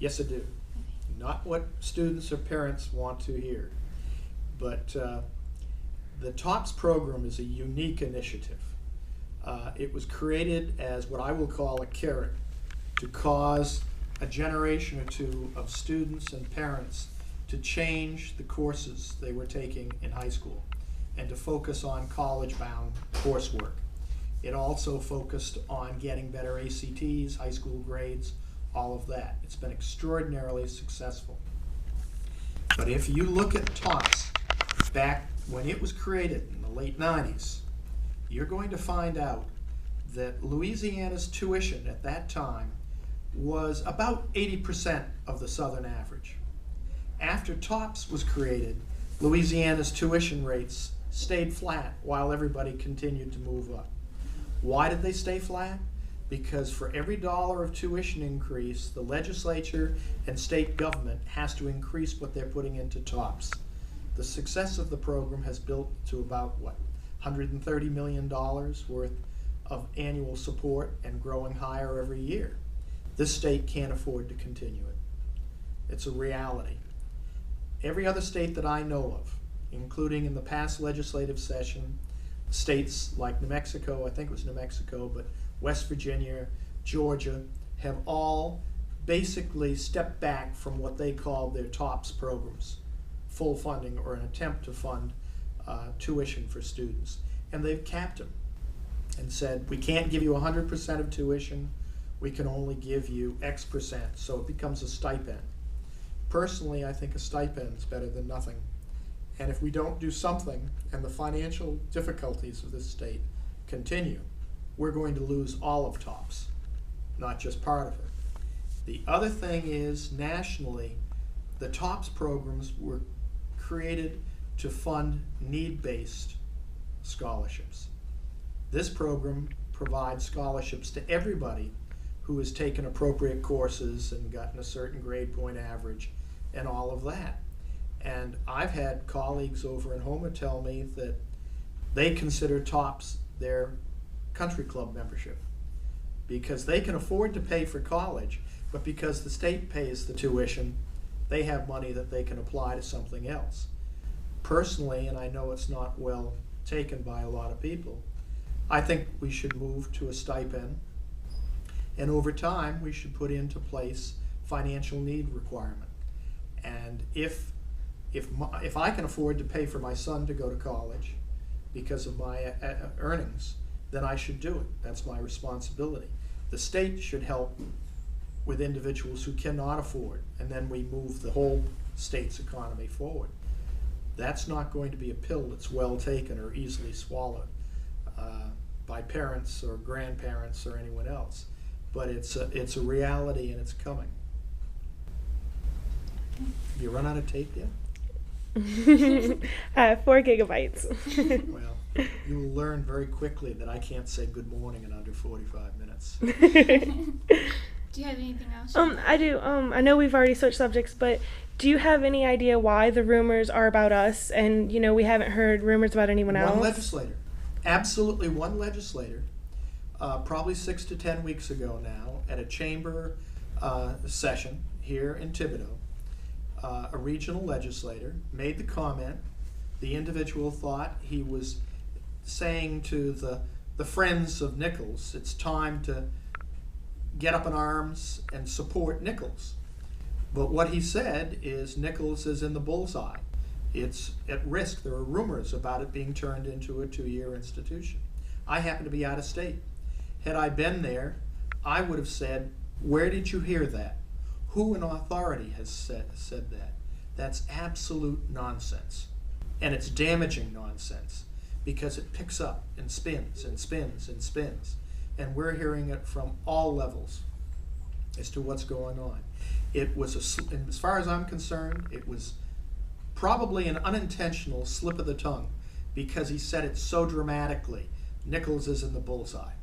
Yes, I do. Not what students or parents want to hear, but the TOPS program is a unique initiative. It was created as what I will call a carrot to cause a generation or two of students and parents to change the courses they were taking in high school and to focus on college-bound coursework. It also focused on getting better ACTs, high school grades, all of that. It's been extraordinarily successful. But if you look at TOPS back when it was created in the late 90s, you're going to find out that Louisiana's tuition at that time was about 80% of the Southern average. After TOPS was created, Louisiana's tuition rates stayed flat while everybody continued to move up. Why did they stay flat? Because for every dollar of tuition increase, the legislature and state government has to increase what they're putting into TOPS. The success of the program has built to about, what, $130 million worth of annual support and growing higher every year. This state can't afford to continue it. It's a reality. Every other state that I know of, including in the past legislative session, states like New Mexico, I think it was New Mexico, but West Virginia, Georgia, have all basically stepped back from what they call their TOPS programs, full funding or an attempt to fund tuition for students. And they've capped them and said, we can't give you 100% of tuition, we can only give you X percent, so it becomes a stipend. Personally, I think a stipend is better than nothing. And if we don't do something, and the financial difficulties of this state continue, we're going to lose all of TOPS, not just part of it. The other thing is, nationally, the TOPS programs were created to fund need-based scholarships. This program provides scholarships to everybody who has taken appropriate courses and gotten a certain grade point average and all of that. And I've had colleagues over in Houma tell me that they consider TOPS their country club membership because they can afford to pay for college, but because the state pays the tuition, they have money that they can apply to something else. Personally, and I know it's not well taken by a lot of people, I think we should move to a stipend, and over time we should put into place financial need requirement. And if I can afford to pay for my son to go to college because of my earnings, then I should do it. That's my responsibility. The state should help with individuals who cannot afford, and then we move the whole state's economy forward. That's not going to be a pill that's well taken or easily swallowed by parents or grandparents or anyone else. But it's a reality, and it's coming. Have you run out of tape yet? 4 gigabytes. Well, you will learn very quickly that I can't say good morning in under 45 minutes. Do you have anything else? I do. I know we've already switched subjects, but do you have any idea why the rumors are about us and, we haven't heard rumors about anyone else? One legislator. Absolutely one legislator, probably 6 to 10 weeks ago now, at a chamber session here in Thibodaux, a regional legislator made the comment. The individual thought he was saying to the friends of Nichols, it's time to get up in arms and support Nichols. But what he said is Nichols is in the bullseye. It's at risk. There are rumors about it being turned into a 2-year institution. I happen to be out of state. Had I been there, I would have said, where did you hear that? Who in authority has said that? That's absolute nonsense. And it's damaging nonsense because it picks up and spins and spins and spins. And we're hearing it from all levels as to what's going on. It was, as far as I'm concerned, it was probably an unintentional slip of the tongue because he said it so dramatically. Nichols is in the bullseye.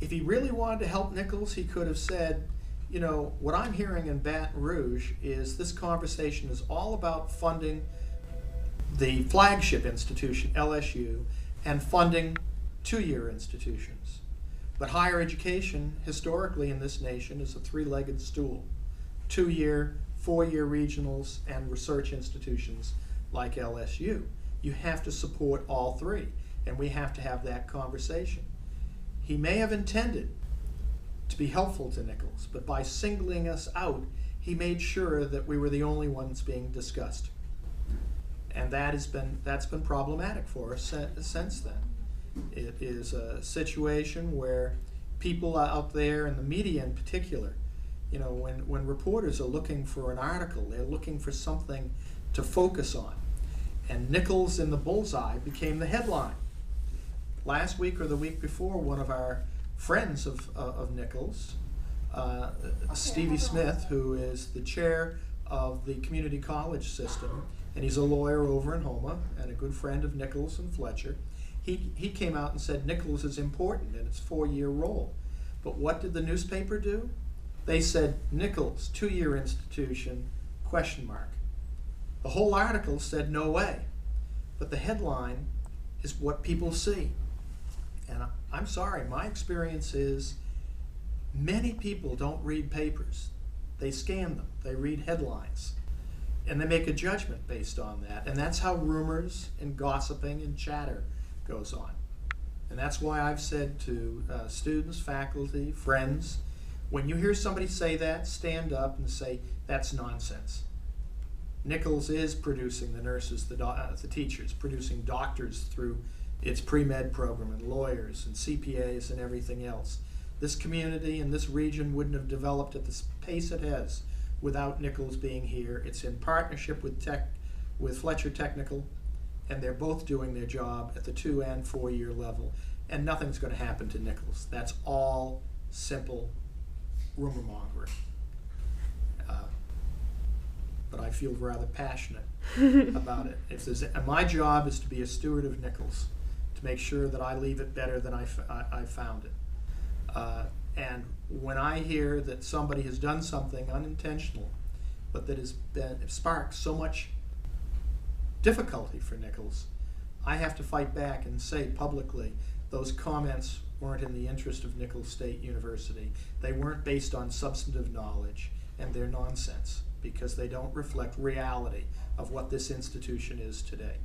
If he really wanted to help Nichols, he could have said, what I'm hearing in Baton Rouge is this conversation is all about funding the flagship institution, LSU, and funding 2-year institutions. But higher education, historically in this nation, is a 3-legged stool. 2-year, 4-year regionals, and research institutions like LSU. You have to support all three, and we have to have that conversation. He may have intended to be helpful to Nichols, but by singling us out, he made sure that we were the only ones being discussed. And that's been problematic for us since then. It is a situation where people out there, and the media in particular, you know, when reporters are looking for an article, they're looking for something to focus on. And Nichols in the bullseye became the headline. Last week or the week before, one of our friends of Nichols, Stevie Smith, who is the chair of the community college system, and he's a lawyer over in Houma and a good friend of Nichols and Fletcher, he came out and said Nichols is important in its 4-year role. But what did the newspaper do? They said Nichols, 2-year institution, ? The whole article said no way. But the headline is what people see. And I'm sorry, my experience is many people don't read papers. They scan them, they read headlines, and they make a judgment based on that. And that's how rumors and gossiping and chatter goes on. And that's why I've said to students, faculty, friends, when you hear somebody say that, stand up and say, that's nonsense. Nichols is producing the nurses, the teachers, producing doctors through its pre-med program, and lawyers and CPAs and everything else. This community and this region wouldn't have developed at the pace it has without Nichols being here. It's in partnership with Fletcher Technical, and they're both doing their job at the 2- and 4-year level, and nothing's going to happen to Nichols. That's all simple rumor mongering. But I feel rather passionate about it. And my job is to be a steward of Nichols, to make sure that I leave it better than I found it. And when I hear that somebody has done something unintentional, but that has sparked so much difficulty for Nichols, I have to fight back and say publicly, those comments weren't in the interest of Nichols State University. They weren't based on substantive knowledge, and they're nonsense, because they don't reflect reality of what this institution is today.